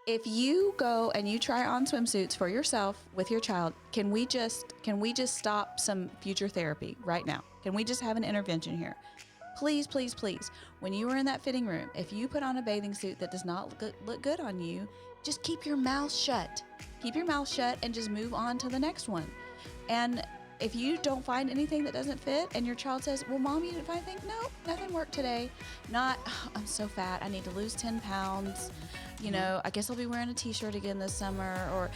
If you go and you try on swimsuits for yourself with your child, can we just stop some future therapy right now? Can we just have an intervention here? Please, please, please. When you are in that fitting room, if you put on a bathing suit that does not look good on you, just keep your mouth shut. Keep your mouth shut and just move on to the next one. And if you don't find anything that doesn't fit and your child says, well, Mom, you didn't find anything? No, nothing worked today. Not, oh, I'm so fat. I need to lose 10 pounds. You know, I guess I'll be wearing a t-shirt again this summer. Or,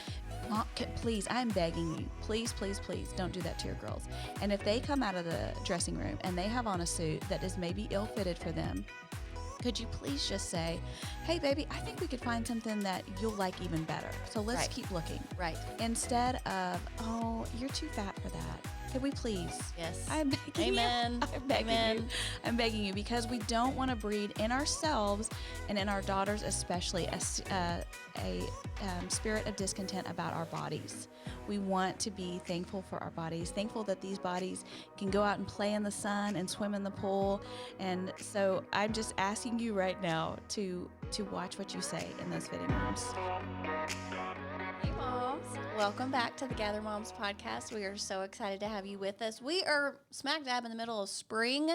Mom, please, I'm begging you. Please, please, please don't do that to your girls. And if they come out of the dressing room and they have on a suit that is maybe ill-fitted for them, could you please just say, hey, baby, I think we could find something that you'll like even better. So let's keep looking. Right. Instead of, oh, you're too fat for that. Can we please? Yes. I'm begging Amen. you. I'm begging Amen. you. I'm begging you because we don't want to breed in ourselves and in our daughters especially a spirit of discontent about our bodies. We want to be thankful for our bodies, thankful that these bodies can go out and play in the sun and swim in the pool. And so I'm just asking you right now to watch what you say in those fitting rooms. Hey, moms. Welcome back to the Gather Moms podcast. We are so excited to have you with us. We are smack dab in the middle of spring.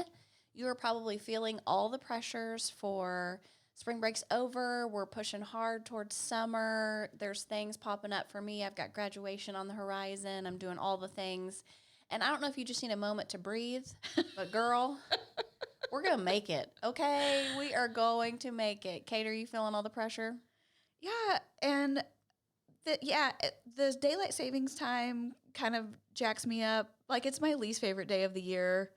You are probably feeling all the pressures for spring break's over. We're pushing hard towards summer. There's things popping up for me. I've got graduation on the horizon. I'm doing all the things. And I don't know if you just need a moment to breathe, but girl, we're going to make it, okay? We are going to make it. Kate, are you feeling all the pressure? Yeah, and the daylight savings time kind of jacks me up. Like, it's my least favorite day of the year.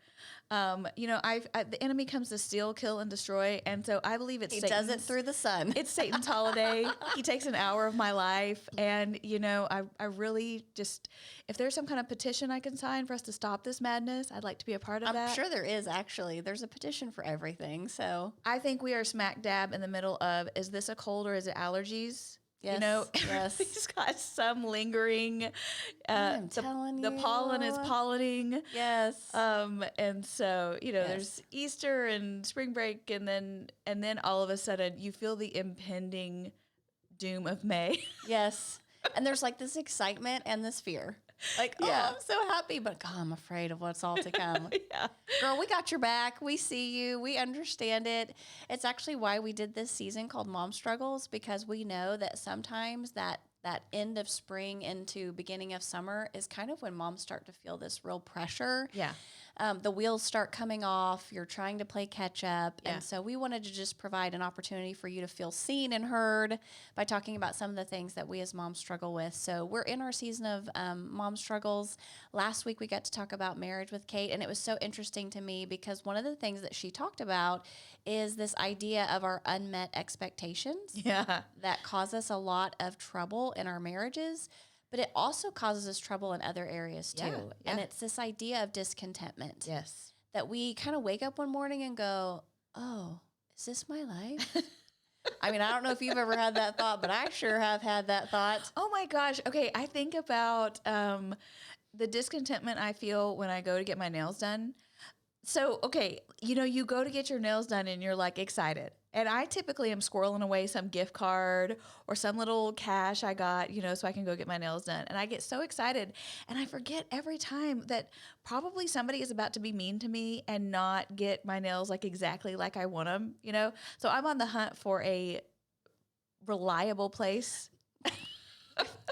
The enemy comes to steal, kill, and destroy, and so I believe it's He does it through the sun. It's Satan's holiday. He takes an hour of my life, and I really just, if there's some kind of petition I can sign for us to stop this madness, I'd like to be a part of that. I'm sure there is, actually. There's a petition for everything, so. I think we are smack dab in the middle of, is this a cold or is it allergies? Yes, yes. He's got some lingering. I'm telling you. The pollen is pollinating. Yes. And so, there's Easter and spring break, and then all of a sudden you feel the impending doom of May. Yes. And there's like this excitement and this fear. Like, I'm so happy, but God, I'm afraid of what's all to come. Yeah. Girl, we got your back. We see you. We understand it. It's actually why we did this season called Mom Struggles, because we know that sometimes that end of spring into beginning of summer is kind of when moms start to feel this real pressure. Yeah. The wheels start coming off. You're trying to play catch up. Yeah. And so we wanted to just provide an opportunity for you to feel seen and heard by talking about some of the things that we as moms struggle with. So we're in our season of Mom Struggles. Last week we got to talk about marriage with Kate, and it was so interesting to me because one of the things that she talked about is this idea of our unmet expectations. Yeah. That cause us a lot of trouble in our marriages, but it also causes us trouble in other areas too. Yeah. And it's this idea of discontentment. Yes. That we kind of wake up one morning and go, oh, is this my life? I mean, I don't know if you've ever had that thought, but I sure have had that thought. Oh my gosh. Okay. I think about the discontentment I feel when I go to get my nails done. So, okay, you go to get your nails done and you're like excited. And I typically am squirreling away some gift card or some little cash I got, so I can go get my nails done. And I get so excited. And I forget every time that probably somebody is about to be mean to me and not get my nails like exactly like I want them, So I'm on the hunt for a reliable place.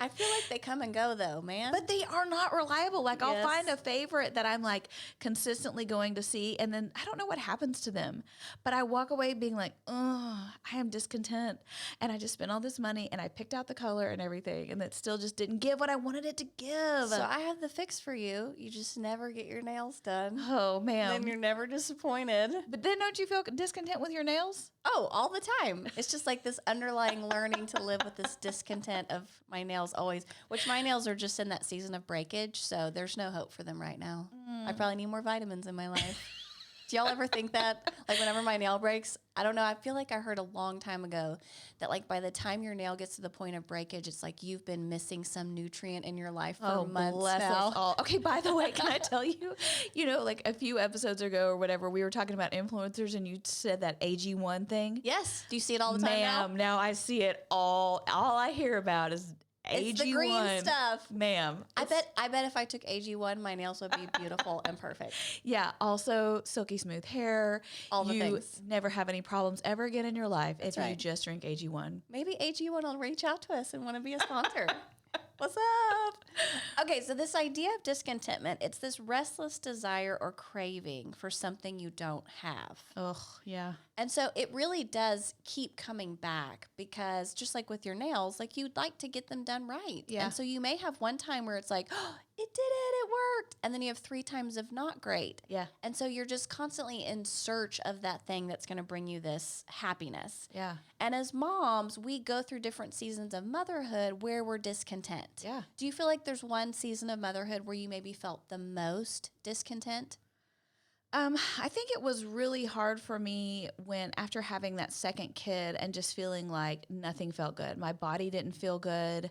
I feel like they come and go though, man. But they are not reliable. Like, I'll Yes. find a favorite that I'm like consistently going to see, and then I don't know what happens to them. But I walk away being like, oh, I am discontent. And I just spent all this money and I picked out the color and everything, and it still just didn't give what I wanted it to give. So I have the fix for you. You just never get your nails done. Oh, man. Then you're never disappointed. But then don't you feel discontent with your nails? Oh, all the time. It's just like this underlying learning to live with this discontent of my nails always, which my nails are just in that season of breakage. So there's no hope for them right now. I probably need more vitamins in my life. Do y'all ever think that? Like whenever my nail breaks, I don't know. I feel like I heard a long time ago that like by the time your nail gets to the point of breakage, it's like you've been missing some nutrient in your life for months bless now. us all. Okay, by the way, can I tell you, like a few episodes ago or whatever, we were talking about influencers and you said that AG1 thing. Yes. Do you see it all the time Ma'am, now I see it all. All I hear about is AG1. It's the green stuff. Ma'am. I bet if I took AG1, my nails would be beautiful and perfect. Yeah. Also, silky smooth hair. All the you things. never have any problems ever again in your life if you right. just drink AG1. Maybe AG1 will reach out to us and want to be a sponsor. What's up? Okay, so this idea of discontentment, it's this restless desire or craving for something you don't have. Ugh, yeah. And so it really does keep coming back because just like with your nails, like you'd like to get them done right. Yeah. And so you may have one time where it's like, oh, it did it worked. And then you have 3 times of not great. Yeah. And so you're just constantly in search of that thing that's going to bring you this happiness. Yeah. And as moms, we go through different seasons of motherhood where we're discontent. Yeah. Do you feel like there's one season of motherhood where you maybe felt the most discontent? I think it was really hard for me when after having that second kid and just feeling like nothing felt good. My body didn't feel good.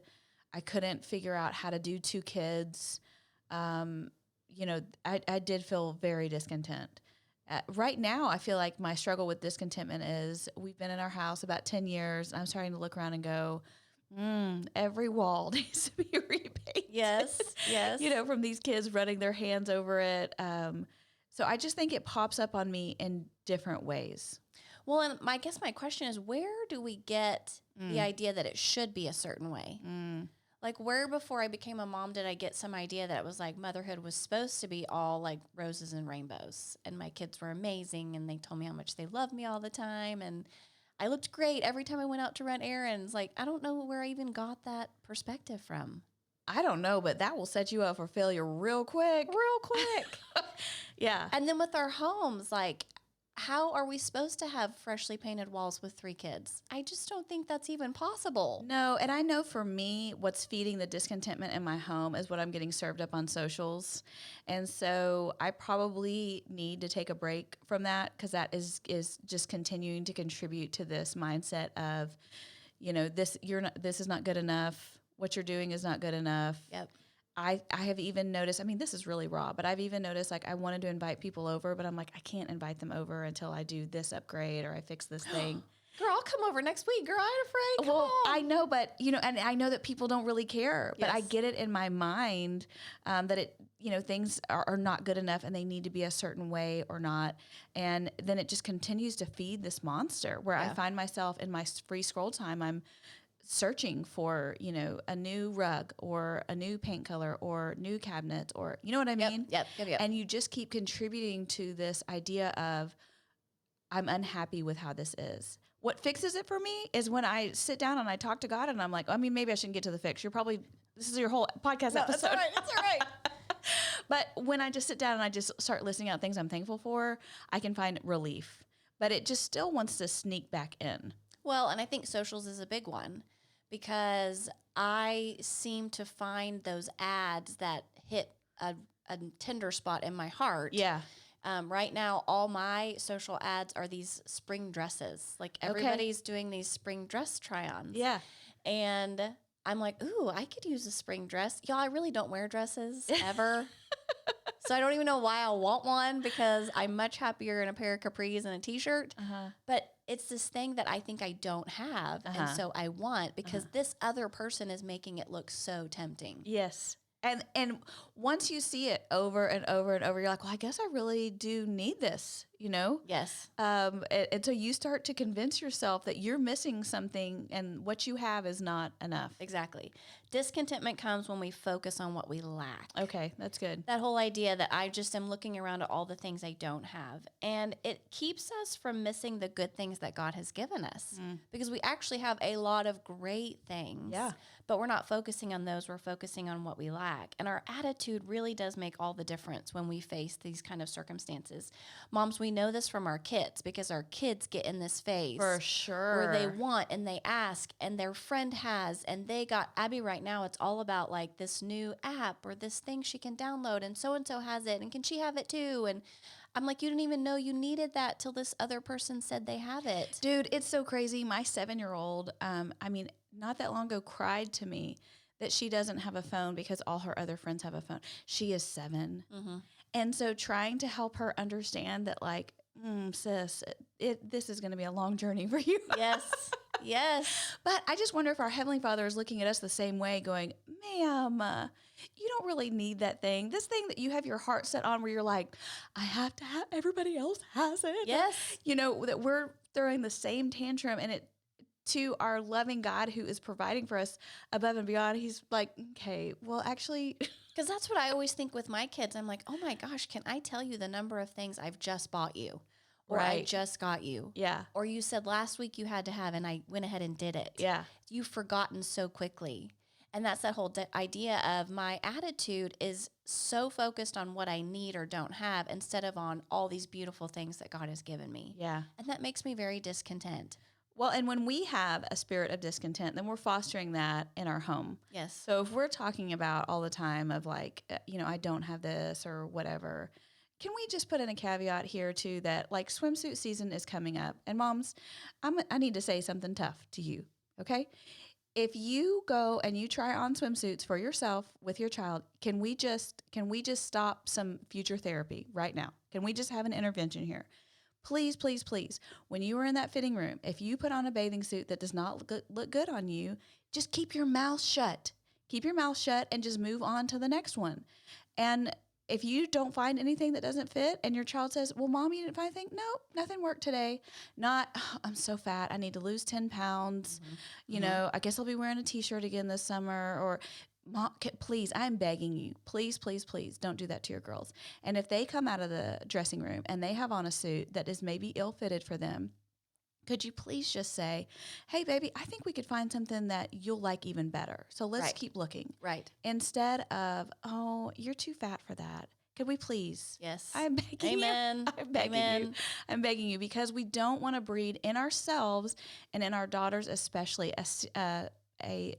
I couldn't figure out how to do 2 kids. I did feel very discontent. Right now, I feel like my struggle with discontentment is we've been in our house about 10 years. I'm starting to look around and go, every wall needs to be repainted. Yes, yes. From these kids running their hands over it. So I just think it pops up on me in different ways. Well, and I guess my question is, where do we get the idea that it should be a certain way? Like, where before I became a mom did I get some idea that it was like motherhood was supposed to be all like roses and rainbows, and my kids were amazing, and they told me how much they loved me all the time, and I looked great every time I went out to run errands. Like, I don't know where I even got that perspective from. I don't know, but that will set you up for failure real quick. Real quick. Yeah. And then with our homes, like, how are we supposed to have freshly painted walls with 3 kids? I just don't think that's even possible. No, and I know for me, what's feeding the discontentment in my home is what I'm getting served up on socials. And so I probably need to take a break from that because that is just continuing to contribute to this mindset of, this is not good enough. What you're doing is not good enough. Yep. I have even noticed, this is really raw, but I've even noticed like I wanted to invite people over, but I'm like, I can't invite them over until I do this upgrade or I fix this thing. Girl, I'll come over next week. Girl, I ain't afraid. Come Well, on. I know, but, and I know that people don't really care, but I Yes. get it in my mind that it, things are not good enough and they need to be a certain way or not. And then it just continues to feed this monster where I find myself in my free scroll time, I'm searching for, a new rug or a new paint color or new cabinets or, you know what I mean? Yep. And you just keep contributing to this idea of I'm unhappy with how this is. What fixes it for me is when I sit down and I talk to God and I'm like, maybe I shouldn't get to the fix. This is your whole podcast episode. It's all right. It's all right. But when I just sit down and I just start listing out things I'm thankful for, I can find relief. But it just still wants to sneak back in. Well, and I think socials is a big one because I seem to find those ads that hit a tender spot in my heart. Yeah. Right now, all my social ads are these spring dresses. Like everybody's doing these spring dress try-ons. Yeah. And I'm like, ooh, I could use a spring dress. Y'all, I really don't wear dresses ever. So I don't even know why I want one because I'm much happier in a pair of capris and a t-shirt. But it's this thing that I think I don't have. And so I want because this other person is making it look so tempting. Yes. And once you see it over and over and over, you're like, well, I guess I really do need this, Yes. And so you start to convince yourself that you're missing something and what you have is not enough. Exactly. Discontentment comes when we focus on what we lack. Okay, that's good. That whole idea that I just am looking around at all the things I don't have. And it keeps us from missing the good things that God has given us because we actually have a lot of great things. Yeah. But we're not focusing on those. We're focusing on what we lack. And our attitude really does make all the difference when we face these kind of circumstances. Moms, we know this from our kids because our kids get in this phase. For sure. Where they want and they ask and their friend has and they got Abby right now. It's all about like this new app or this thing she can download and so has it and can she have it too? And I'm like, you didn't even know you needed that till this other person said they have it. Dude, it's so crazy. My 7-year-old, not that long ago, cried to me that she doesn't have a phone because all her other friends have a phone. She is 7. Mm-hmm. And so trying to help her understand that, like, sis, this is going to be a long journey for you. Yes. Yes. But I just wonder if our Heavenly Father is looking at us the same way, going, ma'am, you don't really need that thing. This thing that you have your heart set on where you're like, I have to have, everybody else has it. Yes. That we're throwing the same tantrum, and it to our loving God who is providing for us above and beyond. He's like, okay, well, actually. Because that's what I always think with my kids. I'm like, oh my gosh, can I tell you the number of things I've just bought you? Or I Right. just got you. Yeah. Or you said last week you had to have, and I went ahead and did it. Yeah. You've forgotten so quickly. And that's that whole idea of my attitude is so focused on what I need or don't have instead of on all these beautiful things that God has given me. Yeah. And that makes me very discontent. Well, and when we have a spirit of discontent, then we're fostering that in our home. Yes. So if we're talking about all the time of like, I don't have this or whatever, can we just put in a caveat here too that like swimsuit season is coming up, and moms, I need to say something tough to you, okay? If you go and you try on swimsuits for yourself with your child, can we just stop some future therapy right now? Can we just have an intervention here? Please, please, please, when you are in that fitting room, if you put on a bathing suit that does not look good on you, just keep your mouth shut. Keep your mouth shut and just move on to the next one. And if you don't find anything that doesn't fit and your child says, well, Mom, you didn't find anything? No, nothing worked today. Not, oh, I'm so fat. I need to lose 10 pounds. Mm-hmm. I guess I'll be wearing a T-shirt again this summer. Or, Mom, please, I'm begging you. Please, please, please don't do that to your girls. And if they come out of the dressing room and they have on a suit that is maybe ill-fitted for them, could you please just say, hey, baby, I think we could find something that you'll like even better. So let's Right. keep looking. Right. Instead of, oh, you're too fat for that. Could we please? Yes. I'm begging Amen. you. I'm begging Amen. you. I'm begging you because we don't want to breed in ourselves and in our daughters especially a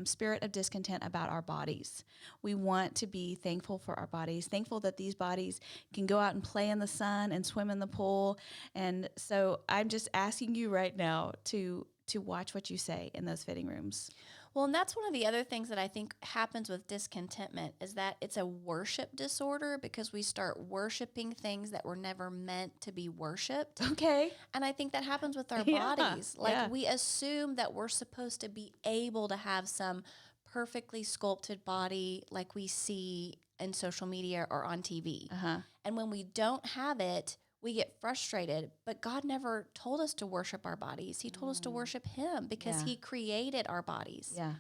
spirit of discontent about our bodies. We want to be thankful for our bodies, thankful that these bodies can go out and play in the sun and swim in the pool. And so I'm just asking you right now to watch what you say in those fitting rooms. Well, and that's one of the other things that I think happens with discontentment is that it's a worship disorder because we start worshiping things that were never meant to be worshiped. Okay. And I think that happens with our Yeah, bodies. Like yeah. we assume that we're supposed to be able to have some perfectly sculpted body like we see in social media or on TV. Uh-huh. And when we don't have it, we get frustrated, but God never told us to worship our bodies. He told us to worship Him because Yeah. He created our bodies. Yeah.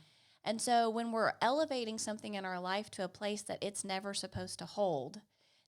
And so when we're elevating something in our life to a place that it's never supposed to hold,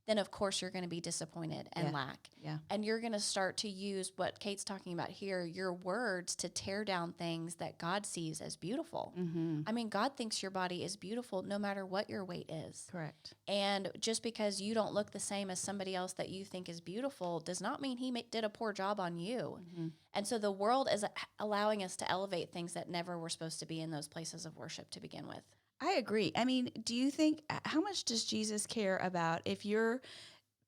then of course you're going to be disappointed and Yeah. lack. Yeah. And you're going to start to use what Kate's talking about here, your words to tear down things that God sees as beautiful. Mm-hmm. I mean, God thinks your body is beautiful no matter what your weight is. Correct. And just because you don't look the same as somebody else that you think is beautiful does not mean He did a poor job on you. Mm-hmm. And so the world is allowing us to elevate things that never were supposed to be in those places of worship to begin with. I agree. I mean, do you think, how much does Jesus care about if your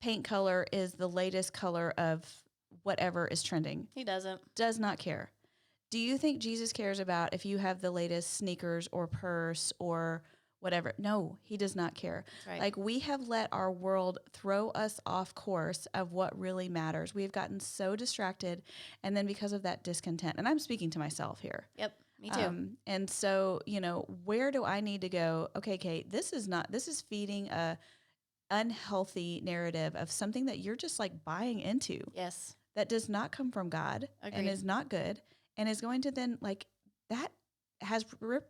paint color is the latest color of whatever is trending? He doesn't. Does not care. Do you think Jesus cares about if you have the latest sneakers or purse or whatever? No, He does not care. That's right. Like, we have let our world throw us off course of what really matters. We have gotten so distracted, and then because of that discontent, and I'm speaking to myself here. Yep. Me too. And so, where do I need to go? Okay, Kate, this is feeding a unhealthy narrative of something that you're just like buying into Yes. that does not come from God and Agreed. is not good and is going to then like that has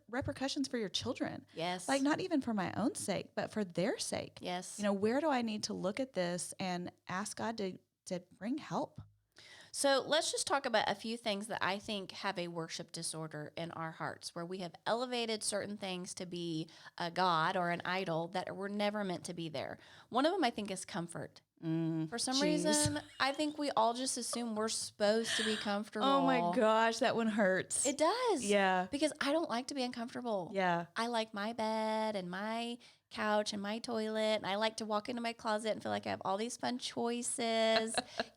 repercussions for your children. Yes. Like not even for my own sake, but for their sake. Yes. Where do I need to look at this and ask God to bring help? So let's just talk about a few things that I think have a worship disorder in our hearts, where we have elevated certain things to be a god or an idol that were never meant to be there. One of them, I think, is comfort. For some reason, I think we all just assume we're supposed to be comfortable. Oh my gosh, that one hurts. It does. Yeah. Because I don't like to be uncomfortable. Yeah. I like my bed and my couch and my toilet. And I like to walk into my closet and feel like I have all these fun choices.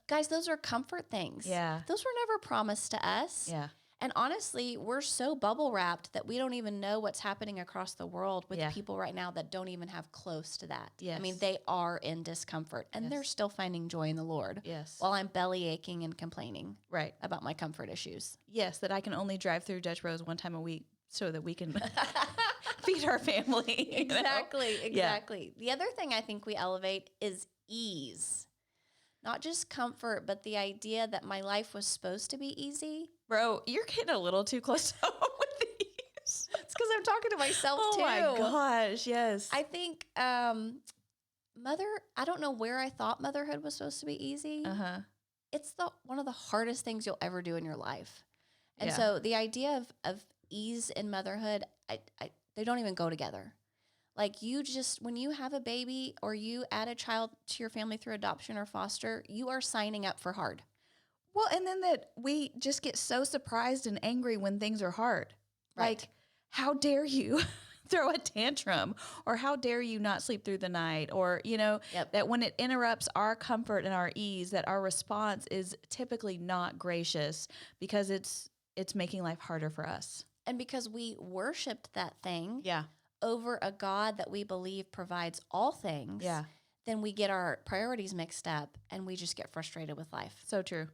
Guys, those are comfort things. Yeah. Those were never promised to us. Yeah. And honestly, we're so bubble wrapped that we don't even know what's happening across the world with people right now that don't even have close to that. Yes. I mean, they are in discomfort and they're still finding joy in the Lord. Yes. While I'm belly aching and complaining Right. about my comfort issues. Yes, that I can only drive through Dutch Bros one time a week so that we can feed our family. Exactly. The other thing I think we elevate is ease. Not just comfort, but the idea that my life was supposed to be easy. Bro, you're getting a little too close to home with these. It's because I'm talking to myself too. Oh my gosh, yes. I think I don't know where I thought motherhood was supposed to be easy. It's one of the hardest things you'll ever do in your life. And so the idea of ease in motherhood, they don't even go together. Like when you have a baby or you add a child to your family through adoption or foster, you are signing up for hard. Well, and then that we just get so surprised and angry when things are hard. Right. Like, how dare you throw a tantrum, or how dare you not sleep through the night, or, that when it interrupts our comfort and our ease, that our response is typically not gracious because it's making life harder for us. And because we worshiped that thing Yeah. over a God that we believe provides all things, then we get our priorities mixed up and we just get frustrated with life. So true.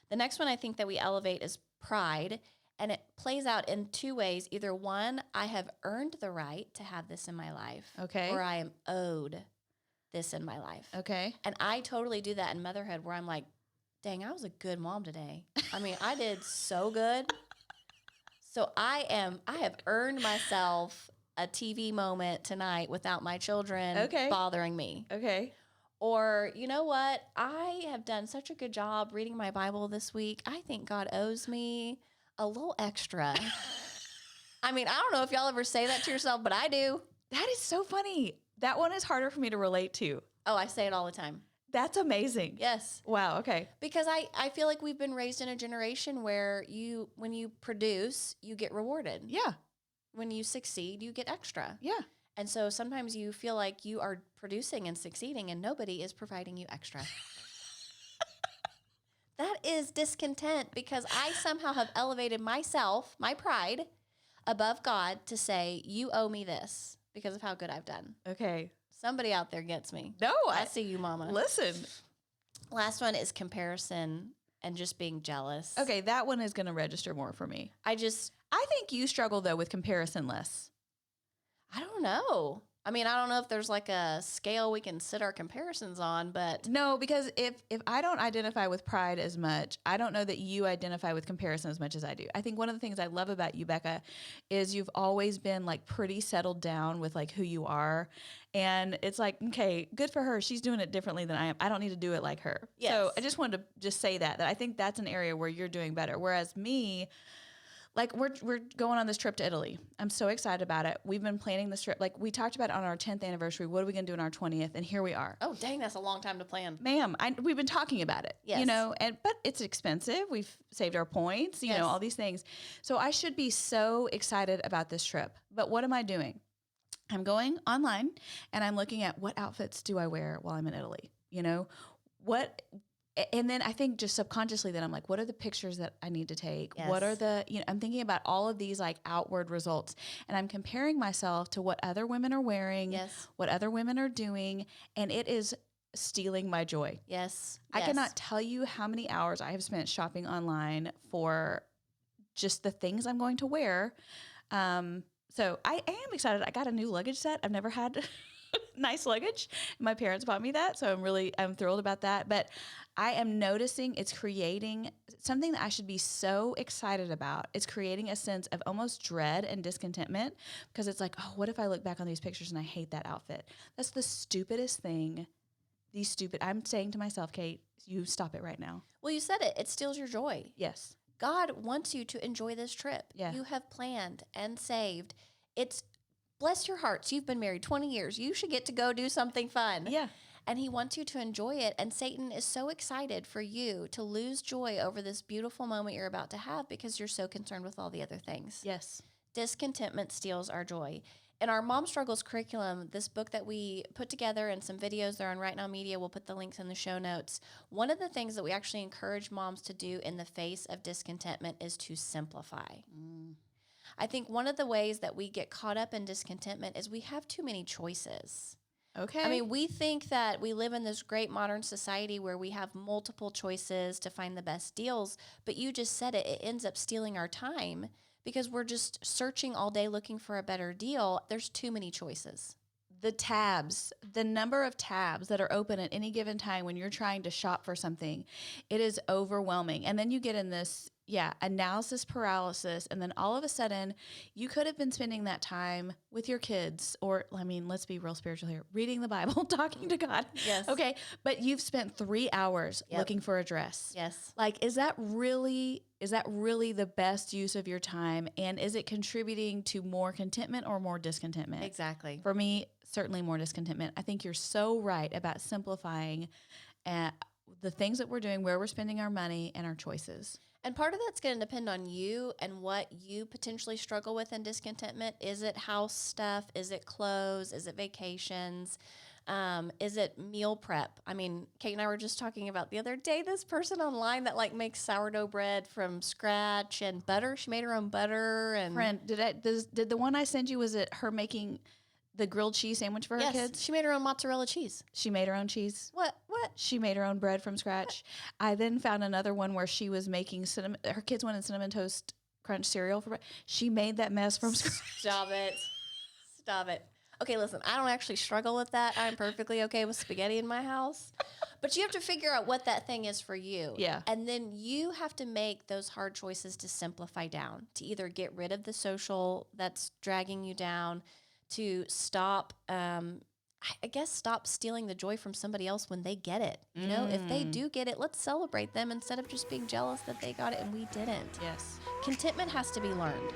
The next one I think that we elevate is pride, and it plays out in two ways. Either one, I have earned the right to have this in my life. Okay. Or I am owed this in my life. Okay. And I totally do that in motherhood where I'm like, dang, I was a good mom today. I mean, I did so good. So I have earned myself a TV moment tonight without my children bothering me. Okay. Or, you know what? I have done such a good job reading my Bible this week. I think God owes me a little extra. I mean, I don't know if y'all ever say that to yourself, but I do. That is so funny. That one is harder for me to relate to. Oh, I say it all the time. That's amazing. Yes. Wow. Okay. Because I feel like we've been raised in a generation where when you produce, you get rewarded. Yeah. When you succeed, you get extra. Yeah. And so sometimes you feel like you are producing and succeeding and nobody is providing you extra. That is discontent because I somehow have elevated myself, my pride, above God to say, you owe me this because of how good I've done. Okay. Somebody out there gets me. No, I see you, mama. Listen. Last one is comparison and just being jealous. Okay, that one is going to register more for me. I think you struggle, though, with comparison less. I don't know. I mean, I don't know if there's like a scale we can sit our comparisons on, but... No, because if I don't identify with pride as much, I don't know that you identify with comparison as much as I do. I think one of the things I love about you, Becca, is you've always been like pretty settled down with like who you are. And it's like, okay, good for her. She's doing it differently than I am. I don't need to do it like her. Yes. So I just wanted to just say that I think that's an area where you're doing better. Whereas me... Like we're going on this trip to Italy. I'm so excited about it. We've been planning this trip. Like we talked about it on our 10th anniversary. What are we going to do on our 20th? And here we are. Oh, dang, that's a long time to plan. Ma'am, we've been talking about it, yes. But it's expensive. We've saved our points, you know, all these things. So I should be so excited about this trip. But what am I doing? I'm going online and I'm looking at what outfits do I wear while I'm in Italy? And then I think just subconsciously then I'm like, what are the pictures that I need to take? Yes. What are I'm thinking about all of these like outward results, and I'm comparing myself to what other women are wearing, what other women are doing, and it is stealing my joy. Yes. I cannot tell you how many hours I have spent shopping online for just the things I'm going to wear. So I am excited. I got a new luggage set. I've never had nice luggage. My parents bought me that, so I'm thrilled about that. But I am noticing it's creating something that I should be so excited about. It's creating a sense of almost dread and discontentment because it's like, oh, what if I look back on these pictures and I hate that outfit? That's the stupidest thing. I'm saying to myself, Kate, you stop it right now. Well, you said it. It steals your joy. Yes. God wants you to enjoy this trip. Yeah. You have planned and saved. Bless your hearts. You've been married 20 years. You should get to go do something fun. Yeah. And he wants you to enjoy it. And Satan is so excited for you to lose joy over this beautiful moment you're about to have because you're so concerned with all the other things. Yes. Discontentment steals our joy. in our Mom Struggles curriculum, this book that we put together and some videos that are on Right Now Media, we'll put the links in the show notes. One of the things that we actually encourage moms to do in the face of discontentment is to simplify. I think one of the ways that we get caught up in discontentment is we have too many choices. Okay. I mean, we think that we live in this great modern society where we have multiple choices to find the best deals, but you just said it ends up stealing our time because we're just searching all day looking for a better deal. There's too many choices. The number of tabs that are open at any given time when you're trying to shop for something, it is overwhelming. And then you get in this, analysis paralysis. And then all of a sudden, you could have been spending that time with your kids, or, I mean, let's be real spiritual here, reading the Bible, talking to God. Yes. Okay. But you've spent 3 hours Yep. looking for a dress. Yes. Like, is that really the best use of your time? And is it contributing to more contentment or more discontentment? Exactly. For me, certainly more discontentment. I think you're so right about simplifying the things that we're doing, where we're spending our money, and our choices. And part of that's going to depend on you and what you potentially struggle with in discontentment. Is it house stuff? Is it clothes? Is it vacations? Is it meal prep? I mean, Kate and I were just talking about the other day, this person online that like makes sourdough bread from scratch and butter. She made her own butter. And Friend, did the one I sent you, was it her making the grilled cheese sandwich for her yes, kids? she made her own mozzarella cheese. She made her own cheese. What? She made her own bread from scratch. I then found another one where she was making her kids wanted cinnamon toast crunch cereal for breakfast. She made that mess from scratch. Stop it. Stop it. Okay, listen, I don't actually struggle with that. I'm perfectly okay with spaghetti in my house. But you have to figure out what that thing is for you. Yeah. And then you have to make those hard choices to simplify down, to either get rid of the social that's dragging you down, to stop, I guess, stop stealing the joy from somebody else when they get it. You know, if they do get it, let's celebrate them instead of just being jealous that they got it and we didn't. Yes. Contentment has to be learned.